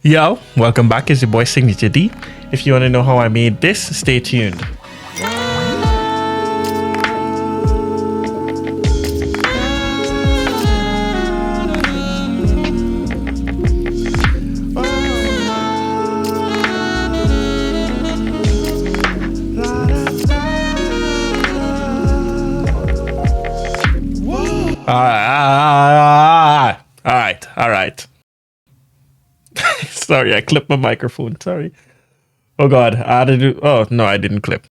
Yo, welcome back. It's your boy Signature D. If you want to know how I made this, stay tuned. All right. Sorry, I clipped my microphone. Sorry. Oh God, I had to do. Oh no, I didn't clip.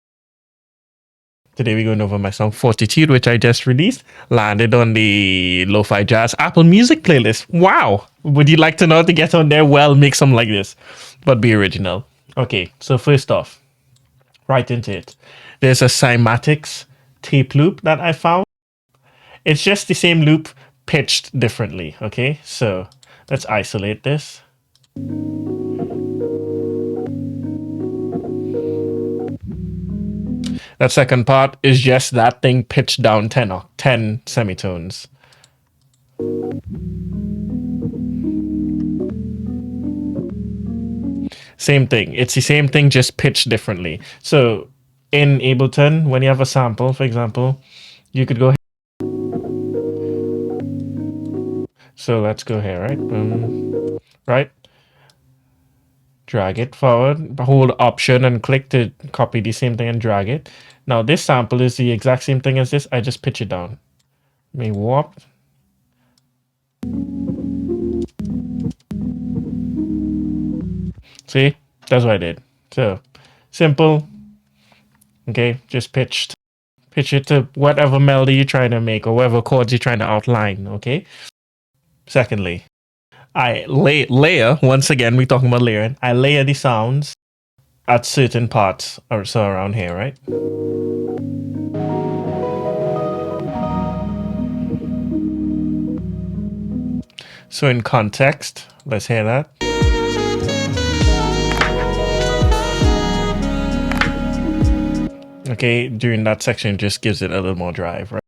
Today we're going over my song Fortitude, which I just released. Landed on the Lo-Fi Jazz Apple Music playlist. Wow. Would you like to know how to get on there? Well, make some like this, but be original. Okay, so first off, right into it. There's a cymatics tape loop that I found. It's just the same loop pitched differently. Okay, so let's isolate this. That second part is just that thing pitched down 10 semitones. Same thing. It's the same thing, just pitched differently. So in Ableton, when you have a sample, for example, you could go. So let's go here, right? Right? Drag it forward, hold Option and click to copy the same thing and drag it. Now this sample is the exact same thing as this. I just pitch it down. May warp. See, that's what I did. So simple. Okay, just pitch it to whatever melody you're trying to make or whatever chords you're trying to outline. Okay. Secondly, I layer, once again, we're talking about layering. I layer the sounds at certain parts or so around here, right? So in context, let's hear that. Okay, during that section, it just gives it a little more drive, right?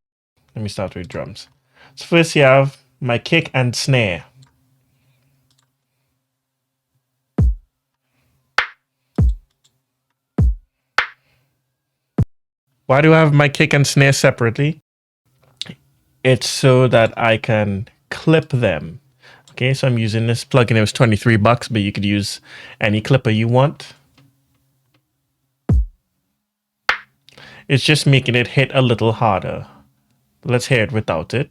Let me start with drums. So first you have my kick and snare. Why do I have my kick and snare separately? It's so that I can clip them. Okay, so I'm using this plugin. It was $23, but you could use any clipper you want. It's just making it hit a little harder. Let's hear it without it.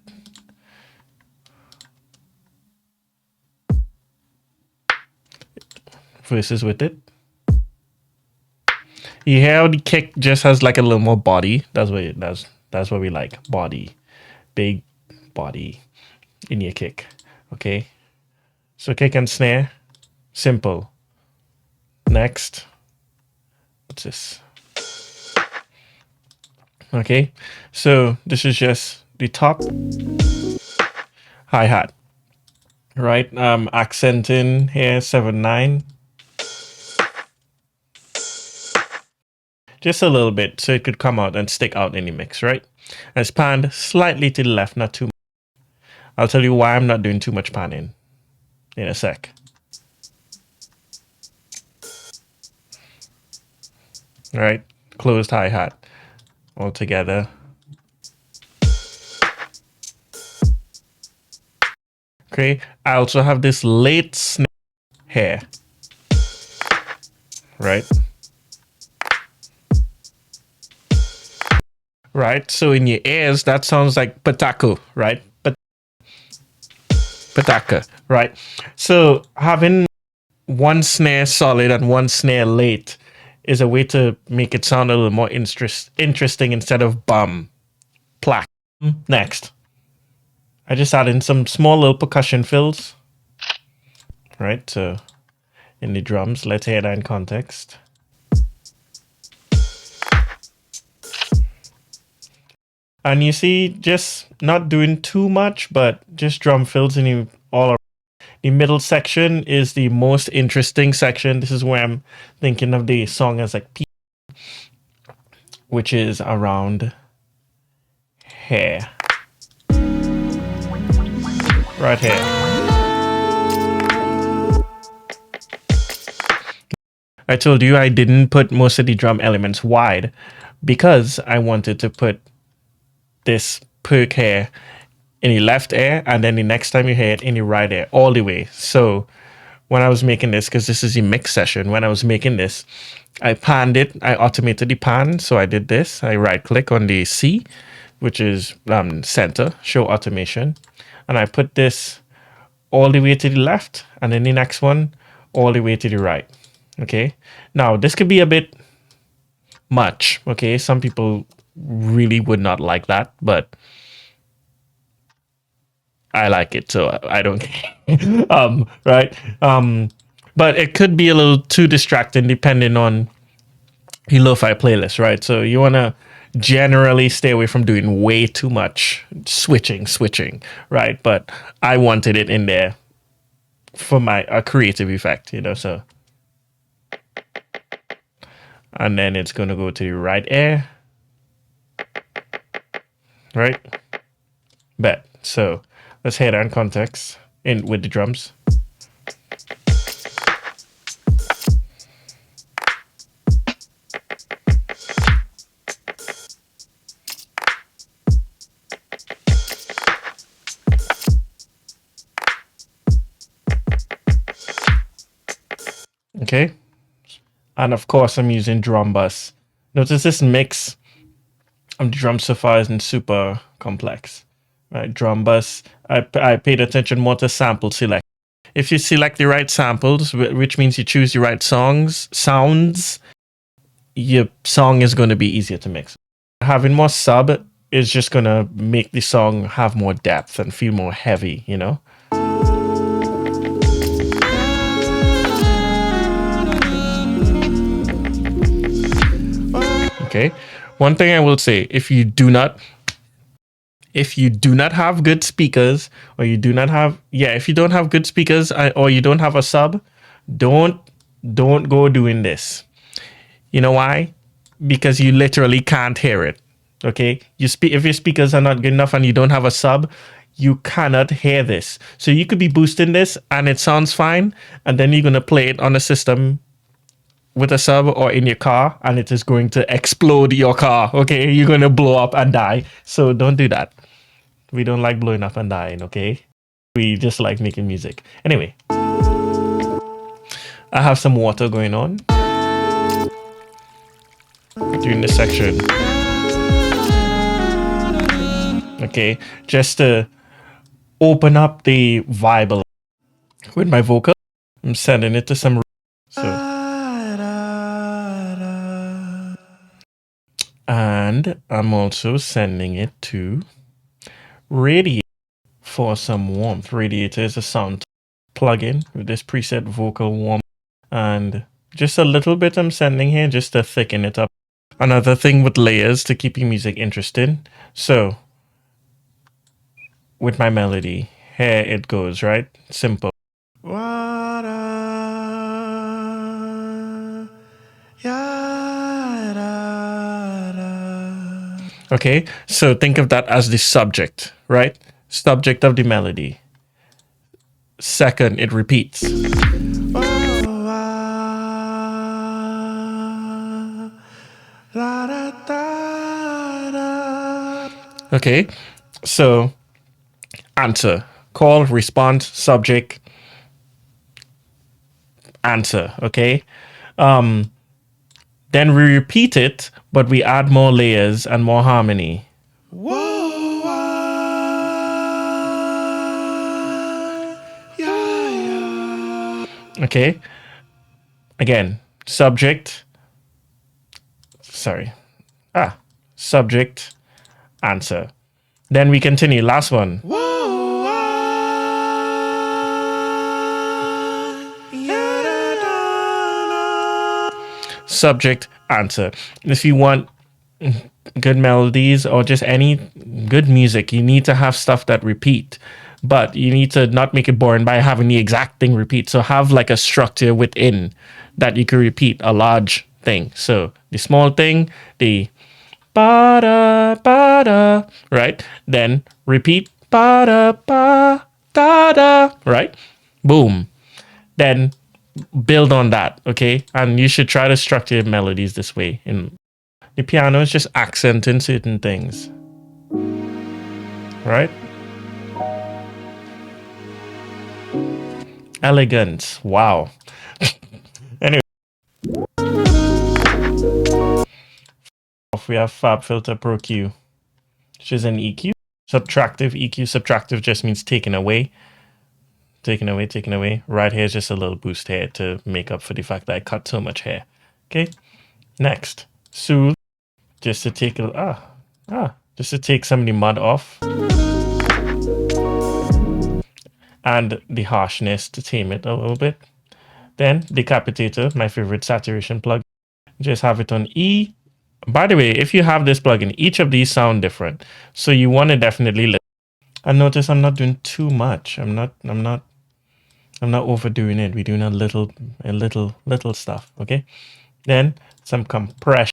Versus with it. You hear how the kick just has like a little more body. That's what we like. Body. Big body in your kick. Okay. So kick and snare. Simple. Next. What's this? Okay. So this is just the top hi-hat. Right? Accenting here 7/9. Just a little bit so it could come out and stick out in the mix, right? And it's panned slightly to the left, not too much. I'll tell you why I'm not doing too much panning in a sec. All right, closed hi-hat all together. Okay, I also have this late snare here, right? Right, so in your ears, that sounds like pataku, right? Pataka, right? So having one snare solid and one snare late is a way to make it sound a little more interesting instead of bum, plaque. Next, I just add in some small little percussion fills, right? So in the drums, let's hear that in context. And you see, just not doing too much, but just drum fills in all around. The middle section is the most interesting section. This is where I'm thinking of the song as like P, which is around here. Right here. I told you I didn't put most of the drum elements wide because I wanted to put this perk here in the left ear, and then the next time you hear it in the right ear, all the way. So when I was making this, because this is the mix session, when I was making this, I panned it. I automated the pan. So I did this. I right click on the C, which is center, show automation. And I put this all the way to the left, and then the next one all the way to the right. Okay. Now this could be a bit much. Okay. Some people really would not like that, but I like it, so I don't care. Right. But it could be a little too distracting depending on your lo-fi playlist, right? So you want to generally stay away from doing way too much switching, right? But I wanted it in there for my a creative effect, so. And then it's going to go to the right ear, right? Bet. So let's hear that in context in with the drums. Okay. And of course, I'm using drum bus. Notice this mix of the drum so far isn't super complex, right? Drum bus, I paid attention more to sample select. If you select the right samples, which means you choose the right sounds, your song is going to be easier to mix. Having more sub is just going to make the song have more depth and feel more heavy, Okay. One thing I will say, if you do not have good speakers, or you do not have if you don't have good speakers, or you don't have a sub, don't go doing this. You know why? Because you literally can't hear it. Okay? If your speakers are not good enough and you don't have a sub, you cannot hear this. So you could be boosting this and it sounds fine, and then you're going to play it on a system with a sub or in your car, and it is going to explode your car. Okay? You're going to blow up and die. So don't do that. We don't like blowing up and dying, okay? We just like making music. Anyway, I have some water going on during this section. Okay, just to open up the vibe with my vocal. I'm sending it to some. So. And I'm also sending it to Radiator for some warmth. Radiator is a sound plugin with this preset vocal warmth, and just a little bit I'm sending here just to thicken it up. Another thing with layers to keep your music interesting. So with my melody, here it goes, right? Simple. Okay, so think of that as the subject, right? Subject of the melody. Second, it repeats. Okay, so answer, call, response, subject, answer. Okay, then we repeat it, but we add more layers and more harmony. Okay, again, subject, subject, answer. Then we continue. Last one. Subject, answer. If you want good melodies or just any good music, you need to have stuff that repeat. But you need to not make it boring by having the exact thing repeat. So have like a structure within that you can repeat a large thing. So the small thing, the ba-da, ba-da, right? Then repeat ba-da, ba-da-da, right? Boom. Then build on that, okay? And you should try to structure your melodies this way. In the piano is just accenting certain things, right? Elegance. Wow. Anyway, we have Fab Filter Pro Q, which is an EQ. Subtractive EQ. Subtractive just means taken away. Taken away, taken away. Right here is just a little boost here to make up for the fact that I cut so much hair. Okay. Next, soothe, just to take just to take some of the mud off, and the harshness to tame it a little bit. Then Decapitator, my favorite saturation plug. Just have it on E. By the way, if you have this plugin, each of these sound different, so you want to definitely listen. And notice I'm not doing too much. I'm not overdoing it. We're doing a little stuff. Okay. Then some compression.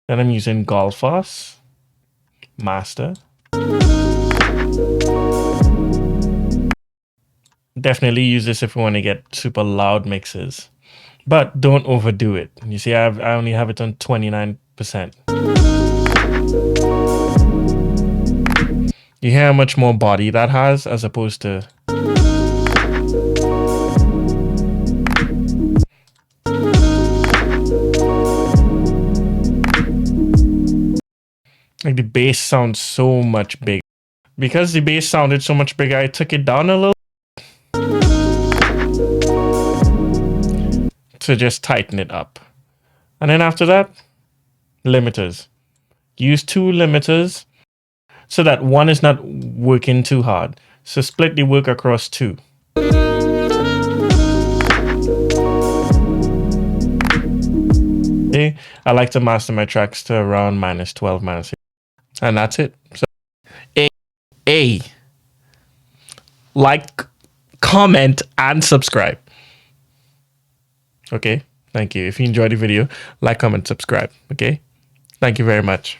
Then I'm using Golfos Master. Definitely use this if you want to get super loud mixes, but don't overdo it. You see, I only have it on 29%. You hear how much more body that has as opposed to like the bass sounds so much bigger. Because the bass sounded so much bigger, I took it down a little to just tighten it up. And then after that, limiters. Use 2 limiters so that one is not working too hard. So split the work across 2. Okay. I like to master my tracks to around -12, -6. And that's it. So like, comment, and subscribe. Okay, thank you. If you enjoyed the video, like, comment, subscribe. Okay, thank you very much.